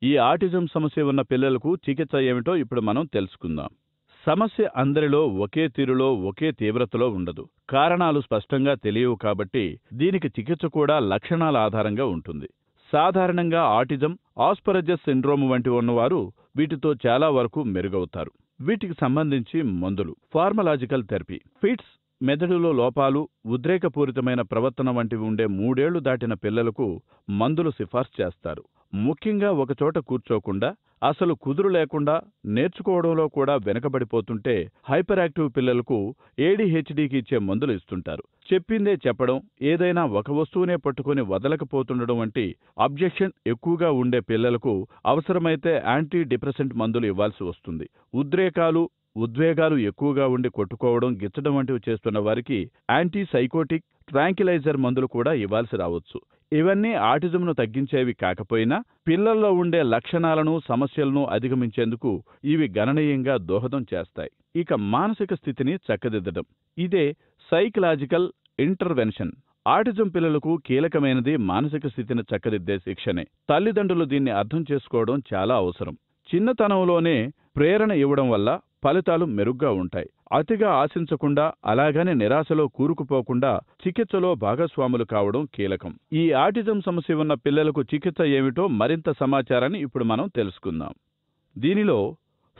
ఈ ఆటిజం సమస్య ఉన్న పిల్లలకు చికిత్స ఏమిటో ఇప్పుడు మనం తెలుసుకుందాం. సమస్య అందరిలో ఒకే తీరులో ఒకే తీవ్రతలో ఉండదు. కారణాలు స్పష్టంగా తెలియవు కాబట్టి దీనికి చికిత్స కూడా లక్షణాల ఆధారంగా ఉంటుంది. సాధారణంగా ఆటిజం, ఆస్పర్జస్ సిండ్రోమ్ వంటి ఉన్నవారు వీటితో చాలా వరకు మెరుగవుతారు. వీటికి సంబంధించి మందులు, ఫార్మలాజికల్ థెరపీ, ఫిట్స్, మెదడులో లోపాలు, ఉద్రేకపూరితమైన ప్రవర్తన వంటివి ఉండే 3 ఏళ్లు దాటిన పిల్లలకు మందులు సిఫార్సు చేస్తారు. ముఖ్యంగా ఒకచోట కూర్చోకుండా, అసలు కుదురు లేకుండా, నేర్చుకోవడంలో కూడా వెనకబడిపోతుంటే హైపర్ యాక్టివ్ పిల్లలకు ADHDకి ఇచ్చే మందులు ఇస్తుంటారు. చెప్పిందే చెప్పడం, ఏదైనా ఒక వస్తువునే పట్టుకుని వదలకపోతుండడం వంటి అబ్జెక్షన్ ఎక్కువగా ఉండే పిల్లలకు అవసరమైతే యాంటీ డిప్రెసెంట్ మందులు ఇవ్వాల్సి వస్తుంది. ఉద్వేగాలు ఎక్కువగా ఉండి కొట్టుకోవడం, గిచ్చడం వంటివి చేస్తున్న వారికి యాంటీ సైకోటిక్, ట్రాంక్యులైజర్ మందులు కూడా ఇవ్వాల్సి రావచ్చు. ఇవన్నీ ఆటిజంను తగ్గించేవి కాకపోయినా పిల్లల్లో ఉండే లక్షణాలను, సమస్యలను అధిగమించేందుకు ఇవి గణనీయంగా దోహదం చేస్తాయి. ఇక మానసిక స్థితిని చక్కదిద్దడం, ఇదే సైకలాజికల్ ఇంటర్వెన్షన్. ఆటిజం పిల్లలకు కీలకమైనది మానసిక స్థితిని చక్కదిద్దే శిక్షణే. తల్లిదండ్రులు దీన్ని అర్థం చేసుకోవడం చాలా అవసరం. చిన్నతనంలోనే ప్రేరణ ఇవ్వడం వల్ల ఫలితాలు మెరుగ్గా ఉంటాయి. అతిగా ఆశించకుండా, అలాగని నిరాశలో కూరుకుపోకుండా చికిత్సలో భాగస్వాములు కావడం కీలకం. ఈ ఆటిజం సమస్య ఉన్న పిల్లలకు చికిత్స ఏమిటో మరింత సమాచారాన్ని ఇప్పుడు మనం తెలుసుకుందాం. దీనిలో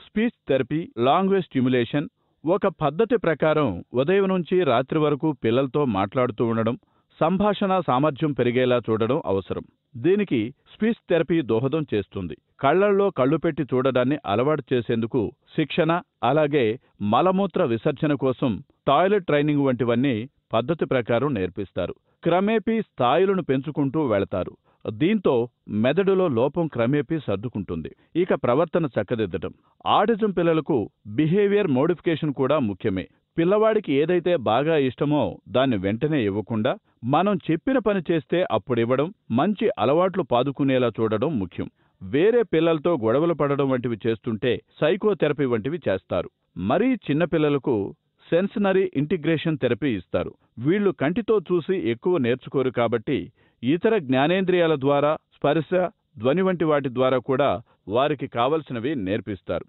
స్పీచ్ థెరపీ, లాంగ్వేజ్ స్టిమ్యులేషన్, ఒక పద్ధతి ప్రకారం ఉదయం నుంచి రాత్రి వరకు పిల్లలతో మాట్లాడుతూ ఉండడం, సంభాషణ సామర్థ్యం పెరిగేలా చూడడం అవసరం. దీనికి స్పీచ్ థెరపీ దోహదం చేస్తుంది. కళ్లల్లో కళ్ళు పెట్టి చూడడాన్ని అలవాటు చేసేందుకు శిక్షణ, అలాగే మలమూత్ర విసర్జన కోసం టాయిలెట్ ట్రైనింగ్ వంటివన్నీ పద్ధతి ప్రకారం నేర్పిస్తారు. క్రమేపీ స్థాయిలను పెంచుకుంటూ వెళతారు. దీంతో మెదడులో లోపం క్రమేపీ సర్దుకుంటుంది. ఇక ప్రవర్తన చక్కదిద్దడం. ఆటిజం పిల్లలకు బిహేవియర్ మోడిఫికేషన్ కూడా ముఖ్యమే. పిల్లవాడికి ఏదైతే బాగా ఇష్టమో దాన్ని వెంటనే ఇవ్వకుండా, మనం చెప్పిన పని చేస్తే అప్పుడివ్వడం, మంచి అలవాట్లు పాదుకునేలా చూడడం ముఖ్యం. వేరే పిల్లలతో గొడవలు పడడం వంటివి చేస్తుంటే సైకోథెరపీ వంటివి చేస్తారు. మరీ చిన్నపిల్లలకు సెన్సనరీ ఇంటిగ్రేషన్ థెరపీ ఇస్తారు. వీళ్లు కంటితో చూసి ఎక్కువ నేర్చుకోరు కాబట్టి ఇతర జ్ఞానేంద్రియాల ద్వారా, స్పర్శ, ధ్వని వంటి వాటి ద్వారా కూడా వారికి కావలసినవి నేర్పిస్తారు.